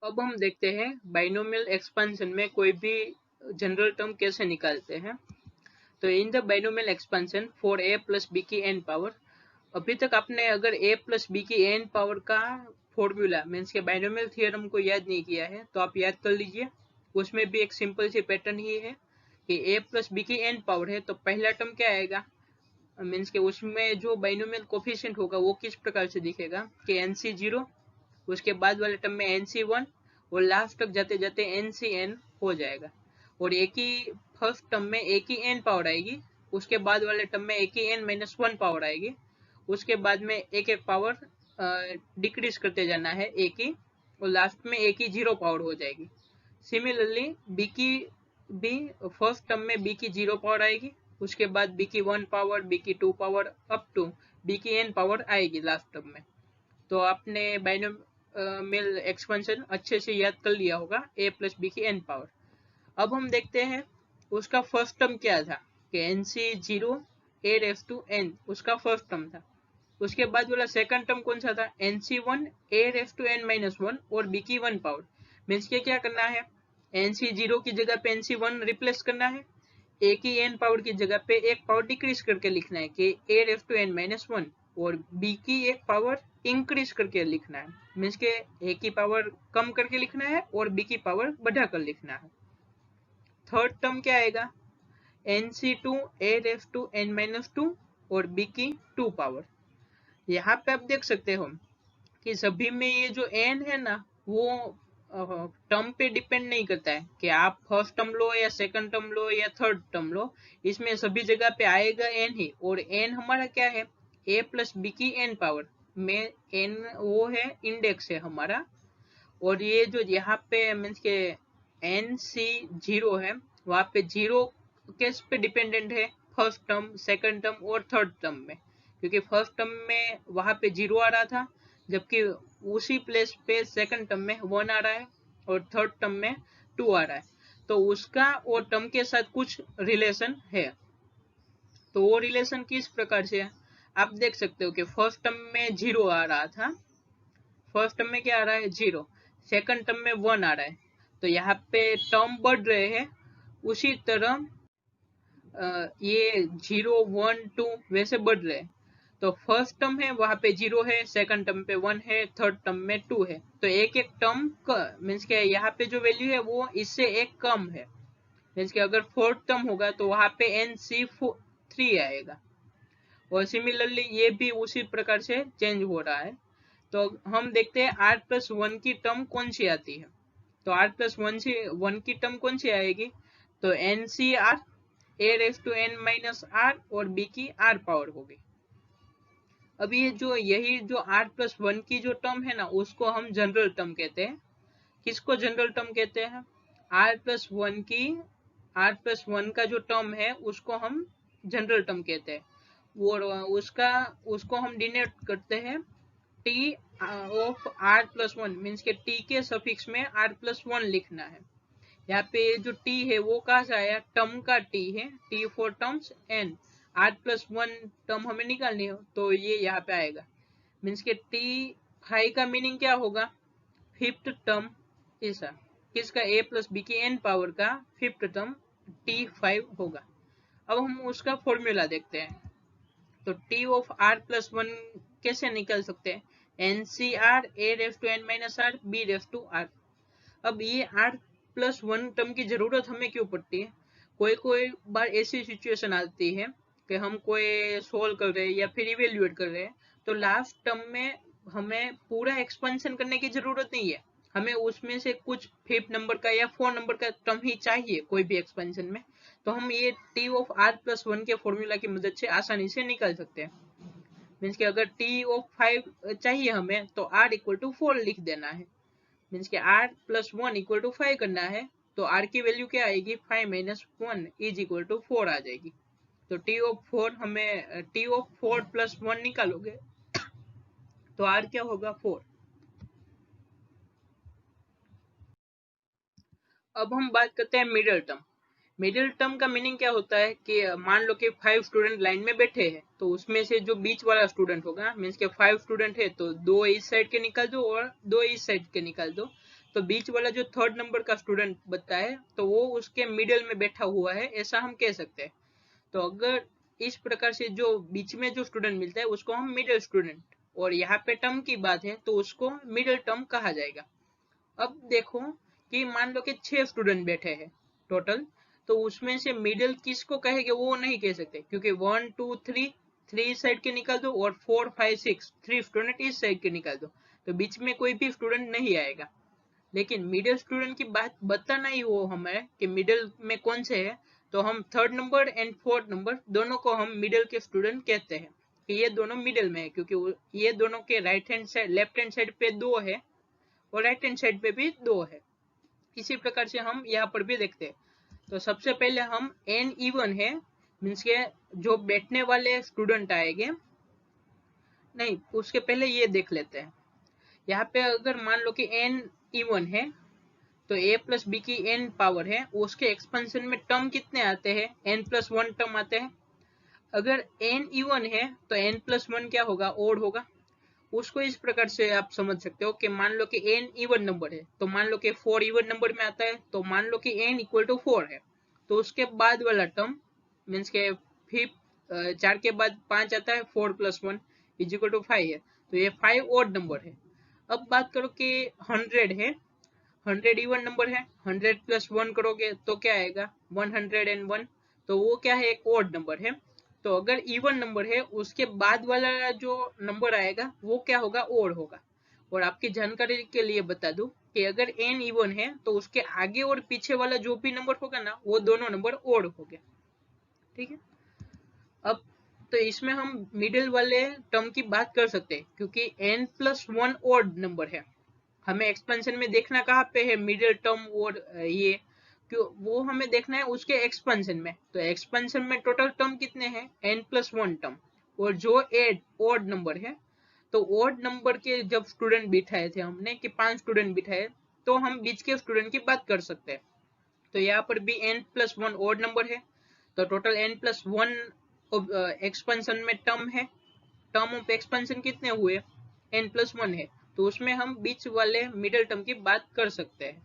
अब हम देखते हैं बाइनोमियल एक्सपेंशन में कोई भी जनरल टर्म कैसे निकालते हैं। तो in the binomial expansion for a plus b की n पावर, अभी तक आपने अगर a प्लस बी की n पावर का फॉर्मूला मीन्स के बाइनोमियल थ्योरम को याद नहीं किया है तो आप याद कर लीजिए। उसमें भी एक सिंपल सी पैटर्न ही है कि a प्लस बी की n पावर है तो पहला टर्म क्या आएगा, मीन्स के उसमें जो बाइनोमियल कोफिशिएंट होगा वो किस प्रकार से दिखेगा कि nc0, उसके बाद वाले टर्म में nc1 और लास्ट तक जाते जाते ncn हो जाएगा। और एक ही फर्स्ट टर्म में एक ही n पावर आएगी, उसके बाद वाले टर्म में एक ही n माइनस 1 पावर आएगी, उसके बाद में एक एक पावर डिक्रीज करते जाना है एक ही, और लास्ट में एक ही 0 पावर हो जाएगी। सिमिलरली बी की भी फर्स्ट टर्म में बी की 0 पावर आएगी, उसके बाद बी की 1 पावर, बी की 2 पावर, अप टू बी की n पावर आएगी लास्ट टर्म में। तो आपने बाइनोमियल एक्सपेंशन अच्छे से याद कर लिया होगा a प्लस बी की n पावर। अब हम देखते हैं उसका फर्स्ट टर्म क्या था कि nc0 a raise to n उसका फर्स्ट टर्म था। उसके बाद वाला सेकंड टर्म कौन सा था, nc1 a raise to n minus 1 और b की 1 पावर। मीन्स के क्या करना है, nc0 की जगह पे nc1 रिप्लेस करना है, a की n पावर की जगह पे एक पावर डिक्रीज करके लिखना है कि a raise to n minus 1, और b की एक पावर इंक्रीज करके लिखना है, मीन्स के a की पावर कम करके लिखना है और b की पावर बढ़ा कर लिखना है। थर्ड टर्म क्या आएगा, nc2 a raise to n minus 2 और b की 2 पावर। यहाँ पे आप देख सकते हो कि सभी में ये जो n है ना वो टर्म पे डिपेंड नहीं करता है कि आप फर्स्ट टर्म लो या सेकंड टर्म लो या थर्ड टर्म लो, इसमें सभी जगह पे आएगा n ही। और n हमारा क्या है, a प्लस बी की n पावर में n वो है इंडेक्स है हमारा, और ये जो यहाँ पे मीन्स के nc0 है वहां पे 0 किस पे डिपेंडेंट है, फर्स्ट टर्म, सेकंड टर्म और थर्ड टर्म में, क्योंकि फर्स्ट टर्म में वहां पे 0 आ रहा था, जबकि उसी प्लेस पे सेकंड टर्म में 1 आ रहा है और थर्ड टर्म में 2 आ रहा है। तो उसका और टर्म के साथ कुछ रिलेशन है। तो वो रिलेशन किस प्रकार से है, आप देख सकते हो कि फर्स्ट टर्म में 0 आ रहा था, फर्स्ट टर्म में क्या आ रहा है 0, सेकंड टर्म में 1 आ रहा है, तो यहाँ पे टर्म बढ़ रहे हैं। उसी तरह ये 0 1 2 वैसे बढ़ रहे हैं। तो फर्स्ट टर्म है वहां पे 0 है, सेकंड टर्म पे 1 है, थर्ड टर्म में 2 है, तो एक एक टर्म मीन्स के यहाँ पे जो वैल्यू है वो इससे एक कम है। मीन्स के अगर फोर्थ टर्म होगा तो वहां पे nc3 आएगा, और सिमिलरली ये भी उसी प्रकार से चेंज हो रहा है। तो हम देखते हैं r प्लस 1 की टर्म कौन सी आती है। तो r प्लस 1 की टर्म कौन सी आएगी, तो ncr a raise to n minus r और b की r पावर होगी। अब ये जो यही जो r प्लस 1 की जो टर्म है ना उसको हम जनरल टर्म कहते हैं। किसको जनरल टर्म कहते हैं, r प्लस 1 की r प्लस 1 का जो टर्म है उसको हम जनरल टर्म कहते हैं, और उसको हम डिनोट करते हैं t of r plus 1, means के t के सफिक्स में r प्लस 1 लिखना है। यहाँ पे जो t है वो कहाँ से आया, टर्म का t है, t for terms n, r plus 1 term हमें निकालनी हो तो ये यहाँ पे आएगा। मीन्स के t 5 का मीनिंग क्या होगा, फिफ्थ टर्म, ऐसा किसका a प्लस बी की n पावर का फिफ्थ टर्म t5 होगा। अब हम उसका फॉर्मूला देखते हैं। तो t ऑफ r प्लस 1 कैसे निकल सकते हैं, ncr a raise to n minus r b raise to r। अब ये r प्लस 1 टर्म की जरूरत हमें क्यों पड़ती है, कोई कोई बार ऐसी सिचुएशन आती है कि हम कोई सोल्व कर रहे हैं या फिर इवेल्युएट कर रहे हैं, तो लास्ट टर्म में हमें पूरा एक्सपेंशन करने की जरूरत नहीं है, हमें उसमें से कुछ 5 नंबर का या 4 नंबर का टर्म ही चाहिए कोई भी एक्सपेंशन में, तो हम ये t ऑफ r प्लस 1 के फॉर्मूला की मदद से आसानी से निकाल सकते हैं। मीन्स कि अगर t ऑफ 5 चाहिए हमें तो r इक्वल टू 4 लिख देना है, मीन्स के r प्लस 1 इक्वल टू 5 करना है, तो r की वैल्यू क्या आएगी, 5 माइनस 1 इज इक्वल टू 4 आ जाएगी। तो t ऑफ 4 हमें t ऑफ 4 प्लस 1 निकालोगे तो r क्या होगा 4। अब हम बात करते हैं मिडिल टर्म। मिडिल टर्म का मीनिंग क्या होता है कि मान लो कि 5 स्टूडेंट लाइन में बैठे हैं, तो उसमें से जो बीच वाला स्टूडेंट होगा, मीन्स के 5 स्टूडेंट है तो 2 इस साइड के निकाल दो और 2 इस साइड के निकाल दो, तो बीच वाला जो थर्ड नंबर का स्टूडेंट बनता है तो वो उसके मिडिल में बैठा हुआ है, ऐसा हम कह सकते हैं। तो अगर इस प्रकार से जो बीच में जो स्टूडेंट मिलता है उसको हम मिडिल स्टूडेंट, और यहाँ पे टर्म की बात है तो उसको मिडिल टर्म कहा जाएगा। अब देखो कि मान लो कि 6 स्टूडेंट बैठे हैं टोटल, तो उसमें से मिडिल किसको कहेंगे वो नहीं कह सकते, क्योंकि 1 2 3 3 इस साइड के निकाल दो और 4 5 6 3 स्टूडेंट इस साइड के निकाल दो, तो बीच में कोई भी स्टूडेंट नहीं आएगा। लेकिन मिडिल स्टूडेंट की बात बताना ही वो हमें कि मिडिल में कौन से है, तो हम third number and fourth number दोनों को हम मिडिल के स्टूडेंट कहते हैं कि ये दोनों मिडिल में है, क्योंकि ये दोनों के right hand side left hand side पे 2 है और राइट हैंड साइड पे भी 2 है। इसी प्रकार से हम यहाँ पर भी देखते हैं। तो सबसे पहले हम एन इवन है, मीन्स के जो बैठने वाले स्टूडेंट आएंगे, नहीं उसके पहले ये देख लेते हैं। यहाँ पे अगर मान लो कि एन इवन है तो a प्लस बी की n पावर है, उसके एक्सपेंशन में टर्म कितने आते हैं, n+1 टर्म आते हैं। अगर n इवन है तो n+1 क्या होगा, ओड होगा। उसको इस प्रकार से आप समझ सकते हो कि मान लो कि n इवन नंबर है तो मान लो कि 4 इवन नंबर में आता है, तो मान लो कि n इक्वल टू 4 है, तो उसके बाद वाला टर्म मीन्स के फिर 4 के बाद 5 आता है, 4+1 इज इक्वल टू 5 है, तो ये 5 ओड नंबर है। अब बात करो कि 100 है, 100 इवन नंबर है, 100+1 करोगे तो क्या आएगा, 101, तो वो क्या है, एक ओड नंबर है। तो अगर इवन नंबर है उसके बाद वाला जो नंबर आएगा वो क्या होगा, ओड होगा। और आपकी जानकारी के लिए बता दूं कि अगर n इवन है तो उसके आगे और पीछे वाला जो भी नंबर होगा ना वो दोनों नंबर ओड हो गए। ठीक है। अब तो इसमें हम मिडिल वाले टर्म की बात कर सकते हैं, क्योंकि n+1 ओड नंबर है। हमें एक्सपेंशन में देखना कहाँ पे है, मिडिल टर्म और ये क्यों, वो हमें देखना है उसके एक्सपेंशन में। तो एक्सपेंशन में टोटल टर्म कितने हैं, n+1 टर्म, और जो एड ओड नंबर है, तो ओड नंबर के जब स्टूडेंट बिठाए थे हमने कि 5 स्टूडेंट बिठाए, तो हम बीच के स्टूडेंट की बात कर सकते हैं। तो यहाँ पर भी n+1 ओड नंबर है, तो टोटल n+1 एक्सपेंशन में टर्म है। टर्म ऑफ एक्सपेंशन कितने हुए, n+1 है, तो उसमें हम बीच वाले मिडिल टर्म की बात कर सकते हैं।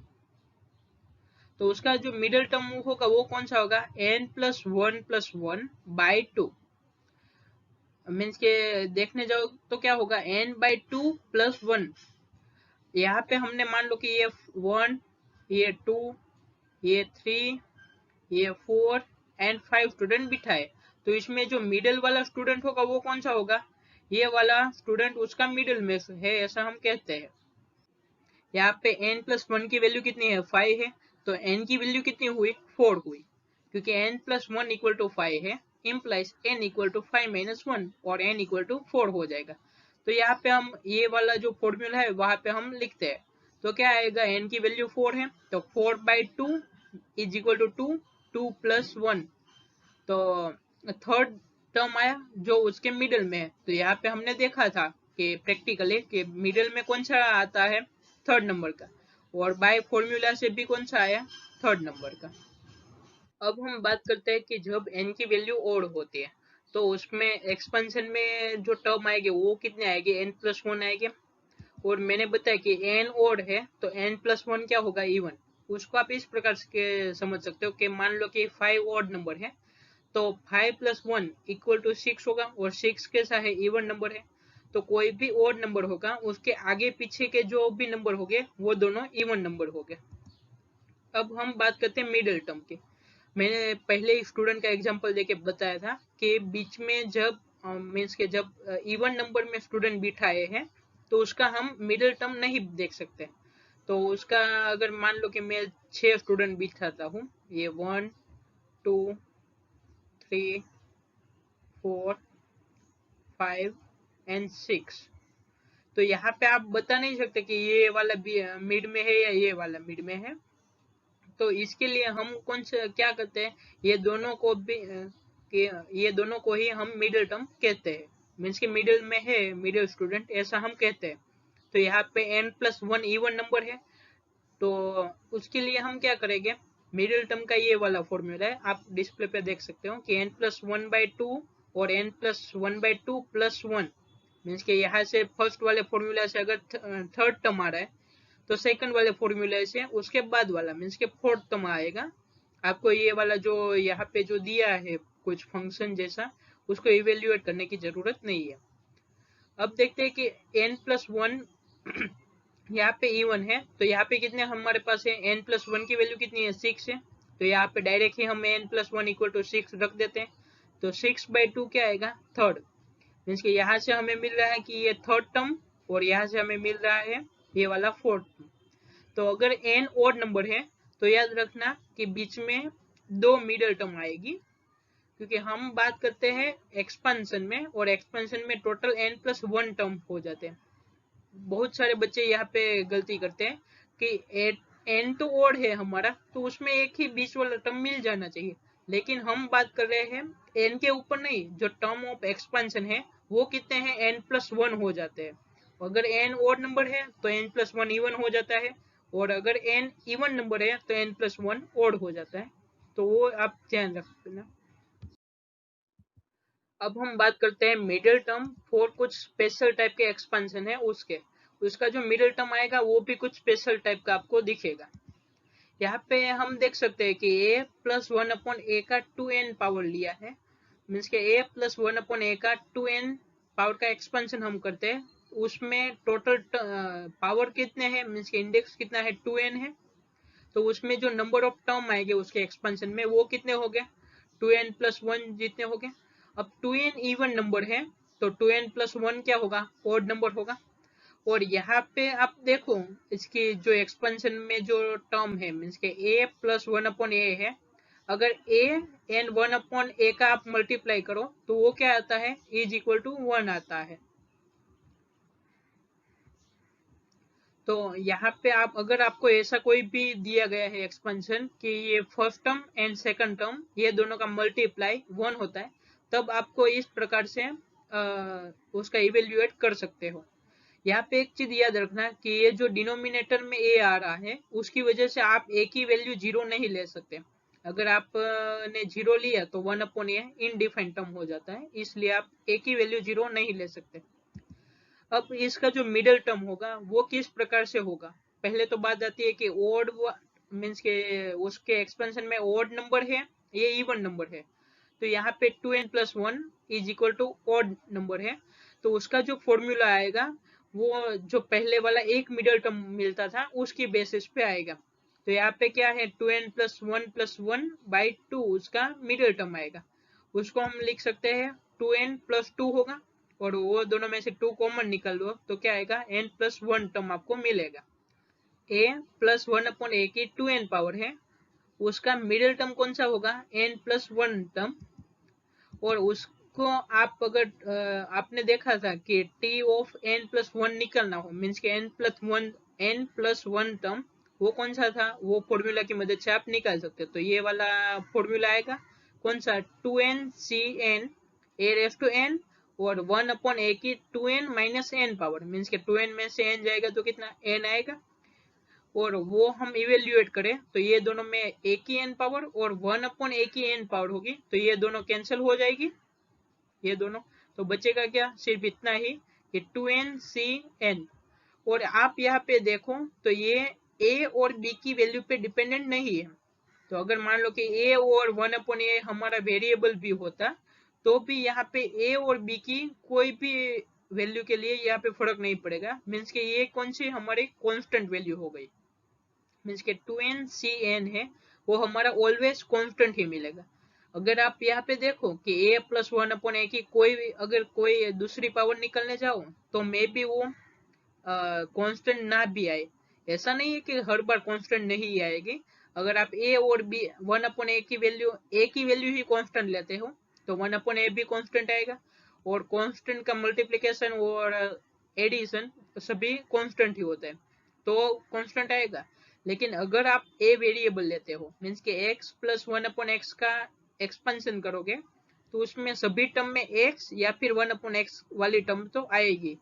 तो उसका जो मिडिल टर्म होगा वो कौन सा होगा, n+1+1/2, मीन्स के देखने जाओ तो क्या होगा, n/2+1। यहाँ पे हमने मान लो कि ये 1, ये 2, ये 3, ये 4 एंड 5 स्टूडेंट बिठाए, तो इसमें जो मिडिल वाला स्टूडेंट होगा वो कौन सा होगा, ये वाला स्टूडेंट उसका मिडिल में है, ऐसा हम कहते हैं। यहाँ पे n+1 की वैल्यू कितनी है, 5 है, तो n की वैल्यू कितनी हुई, 4 हुई, क्योंकि n+1 इक्वल टू 5 है, इम्प्लाइज n इक्वल टू 5-1 और n इक्वल टू 4 हो जाएगा। तो यहाँ पे हम ये वाला जो फॉर्मूला है वहां पे हम लिखते हैं, तो क्या आएगा, n की वैल्यू 4 है, तो 4/2 इज इक्वल टू 2, 2+1, तो थर्ड टर्म आया जो उसके मिडिल में है। तो यहाँ पे हमने देखा था कि प्रैक्टिकली कि मिडिल में कौन सा आता है, थर्ड नंबर का, और बाय फॉर्मूला से भी कौन सा आया, थर्ड नंबर का। अब हम बात करते हैं कि जब n की वैल्यू ओड होती है तो उसमें एक्सपेंशन में जो टर्म आएगी वो कितने आएंगे, n+1 आएंगे। और मैंने बताया कि n ओड है तो n+1 क्या होगा, इवन। उसको आप इस प्रकार से समझ सकते हो कि मान लो कि 5 ओड नंबर है, तो 5+1 इक्वल टू 6 होगा, और 6 कैसा है, इवन नंबर है, तो कोई भी ओड नंबर होगा उसके आगे पीछे के जो भी नंबर होंगे वो दोनों इवन नंबर होंगे। अब हम बात करते हैं मिडिल टर्म की। मैंने पहले स्टूडेंट का एग्जांपल देके बताया था कि बीच में जब मीन्स के जब इवन नंबर में स्टूडेंट बिठाए हैं तो उसका हम मिडिल टर्म नहीं देख सकते। तो उसका अगर मान लो कि मैं 6 स्टूडेंट बिठाता हूँ, ये 1 2 3 4 5 एंड 6, तो यहाँ पे आप बता नहीं सकते कि ये वाला मिड में है या ये वाला मिड में है। तो इसके लिए हम कौन से क्या करते हैं, ये दोनों को भी ये दोनों को ही हम मिडिल टर्म कहते हैं, मीन्स के मिडिल में है मिडिल स्टूडेंट, ऐसा हम कहते हैं। तो यहाँ पे n+1 इवन नंबर है, तो उसके लिए हम क्या करेंगे, मिडिल टर्म का ये वाला फॉर्मूला है, आप डिस्प्ले पे देख सकते हो कि n+1/2 और n+1/2+1, मीन्स के यहाँ से फर्स्ट वाले फॉर्मूला से अगर थर्ड टर्म आ रहा है तो सेकंड वाले फॉर्मूले से उसके बाद वाला मीन्स के फोर्थ टर्म आएगा। आपको ये वाला जो यहाँ पे जो दिया है कुछ फंक्शन जैसा, उसको इवेल्युएट करने की जरूरत नहीं है। अब देखते हैं कि n+1 यहाँ पे इवन है, तो यहाँ पे कितने हमारे पास है, n+1 की वैल्यू कितनी है, 6 है। तो यहाँ पे डायरेक्ट ही हम n+1 इक्वल टू 6 रख देते हैं। तो 6/2 क्या आएगा, थर्ड। मीन्स कि यहाँ से हमें मिल रहा है कि ये थर्ड टर्म, और यहाँ से हमें मिल रहा है ये वाला फोर्थ टर्म। तो अगर n ओड नंबर है तो याद रखना कि बीच में 2 मिडल टर्म आएगी, क्योंकि हम बात करते हैं एक्सपेंशन में, और एक्सपेंशन में टोटल n+1 टर्म हो जाते हैं। बहुत सारे बच्चे यहाँ पे गलती करते हैं कि n तो ओड है हमारा, तो उसमें एक ही बीच वाला टर्म मिल जाना चाहिए, लेकिन हम बात कर रहे हैं n के ऊपर नहीं, जो टर्म ऑफ एक्सपेंशन है वो कितने हैं, n+1 हो जाते हैं। अगर n ओड नंबर है तो n+1 इवन हो जाता है, और अगर n इवन नंबर है तो n+1 ओड हो जाता है। तो वो आप ध्यान रखना। अब हम बात करते हैं मिडिल टर्म फॉर कुछ स्पेशल टाइप के एक्सपेंशन है उसका जो मिडिल टर्म आएगा वो भी कुछ स्पेशल टाइप का आपको दिखेगा। यहाँ पे हम देख सकते हैं कि a+1/a का 2n पावर लिया है, मीन्स के a+1/a का 2n पावर का एक्सपेंशन हम करते हैं। उसमें टोटल पावर कितने हैं, मीन्स के इंडेक्स कितना है, 2n है। तो उसमें जो नंबर ऑफ टर्म आएंगे उसके एक्सपेंशन में वो कितने हो गए, 2n+1 जितने हो गए। अब 2n इवन नंबर है तो 2n+1 क्या होगा, ओड नंबर होगा। और यहाँ पे आप देखो इसकी जो एक्सपेंशन में जो टर्म है, मीन्स के a+1/a है, अगर a एंड 1/a का आप मल्टीप्लाई करो तो वो क्या आता है, =1 आता है। तो यहाँ पे आप अगर आपको ऐसा कोई भी दिया गया है एक्सपेंशन कि ये first term and second term ये दोनों का मल्टीप्लाई 1 होता है, तब आपको इस प्रकार से उसका इवेल्युएट कर सकते हो। यहाँ पे एक चीज याद रखना कि ये जो डिनोमिनेटर में a आ रहा है उसकी वजह से आप a की वैल्यू 0 नहीं ले सकते। अगर आप ने 0 लिया तो 1/a इनडिफाइंड टर्म हो जाता है, इसलिए आप a की वैल्यू 0 नहीं ले सकते। अब इसका जो मिडिल टर्म होगा वो किस प्रकार से होगा, पहले तो बात आती है कि ओड मीन्स के उसके एक्सपेंशन में ओड नंबर है, ये इवन नंबर है। तो यहाँ पे 2n+1 = ओड नंबर है, तो उसका जो फॉर्मूला आएगा वो जो पहले वाला एक मिडिल टर्म मिलता था उसकी बेसिस पे आएगा। तो यहाँ पे क्या है, 2n+1+1/2 उसका मिडिल टर्म आएगा। उसको हम लिख सकते हैं 2n+2 होगा, और वो दोनों में से 2 कॉमन निकाल दो तो क्या आएगा, n+1 टर्म आपको मिलेगा। a+1/a की 2n पावर है, उसका मिडिल टर्म कौन सा होगा, n+1 टर्म। और उसको आप अगर आपने देखा था कि t ऑफ n+1 निकलना हो, मीन्स के n+1 टर्म वो कौन सा था, वो फॉर्मूला की मदद से आप निकाल सकते हो। तो ये वाला फॉर्मूला आएगा कौन सा, 2n cn और 1/a की 2n - n पावर, मीन्स के 2n में से n जाएगा तो कितना, n आएगा। और वो हम इवेल्युएट करें तो ये दोनों में a की n पावर और 1/a की n पावर होगी, तो ये दोनों कैंसिल हो जाएगी ये दोनों। तो बचेगा क्या, सिर्फ इतना ही कि 2n cn। और आप यहाँ पे देखो तो ये a और b की वैल्यू पे डिपेंडेंट नहीं है। तो अगर मान लो कि a और 1/a हमारा वेरिएबल भी होता तो भी यहाँ पे a और b की कोई भी वैल्यू के लिए यहाँ पे फर्क नहीं पड़ेगा, मीन्स के ये कौन सी हमारी कांस्टेंट वैल्यू हो गई, मीन्स के 2n cn है वो हमारा ऑलवेज कांस्टेंट ही मिलेगा। अगर आप यहाँ पे देखो कि a+1/a की अगर कोई दूसरी पावर निकलने जाओ तो मे बी वो कांस्टेंट ना भी आए। ऐसा नहीं है कि हर बार कांस्टेंट नहीं आएगी। अगर आप a और b 1/a की वैल्यू a की वैल्यू ही कांस्टेंट लेते हो तो 1/a भी कांस्टेंट आएगा, और कांस्टेंट का मल्टीप्लिकेशन और एडिशन सभी कांस्टेंट ही होते हैं तो कांस्टेंट आएगा। लेकिन अगर आप a वेरिएबल लेते हो, मीन्स के x+1/x का एक्सपेंशन करोगे तो उसमें सभी टर्म में x या फिर 1/x वाली टर्म तो आएगी,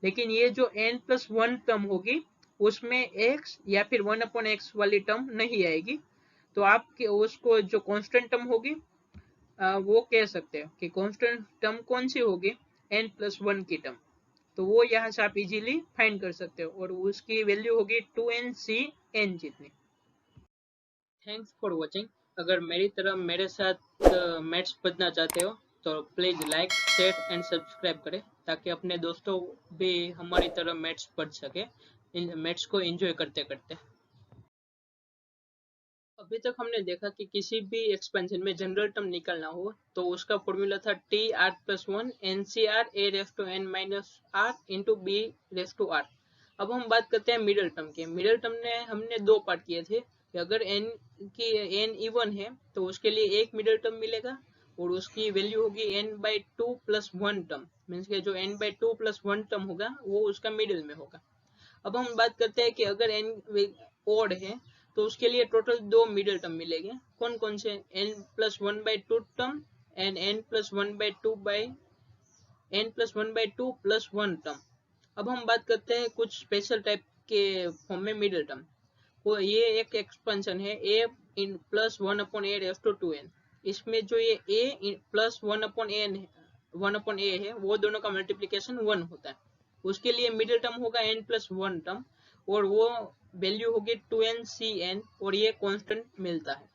लेकिन ये जो n+1 टर्म होगी उसमें x या फिर 1/x वाली टर्म नहीं आएगी। तो आप उसको जो कांस्टेंट टर्म होगी वो कह सकते हो कि कांस्टेंट टर्म कौन सी होगी, n+1 की टर्म। तो वो यहाँ से आप इजीली फाइंड कर सकते हो, और उसकी वैल्यू होगी 2nCn जितनी। Thanks for watching. अगर मेरी तरह मेरे साथ मैथ्स पढ़ना चाहते हो तो please like, share and subscribe करें, ताकि अपने दोस्तों भी हमारी तरह मैथ्स पढ़ सके, इन मैथ्स को एंजॉय करते करते। अभी तक हमने देखा कि किसी भी एक्सपेंशन में जनरल टर्म निकालना हो तो उसका फॉर्मूला था TR+1 NCR A⁻n−r into B⁻r। अब हम बात करते हैं मिडल टर्म की। मिडल टर्म ने हमने दो पार्ट किए थे कि अगर n की n इवन है तो उसके लिए एक मिडल टर्म मिलेगा, और उसकी वैल्यू होगी n/2 प्लस 1 टर्म, मीन्स के जो n/2 प्लस 1 टर्म होगा वो उसका मिडिल में होगा। अब हम बात करते हैं कि अगर n ओड है तो उसके लिए टोटल दो मिडिल टर्म मिलेंगे। कौन कौन से? n+1/2 term and n+1/2 plus 1 term. अब हम बात करते हैं कुछ स्पेशल टाइप के फॉर्म में मिडिल टर्म। वो ये एक एक्सपेंशन है a इन +1/a⁴n। इसमें जो ये a प्लस 1/a है वो दोनों का मल्टीप्लीकेशन 1 होता है। उसके लिए मिडिल टर्म होगा n+1 टर्म, और वो वैल्यू होगी 2nCn, और ये कांस्टेंट मिलता है।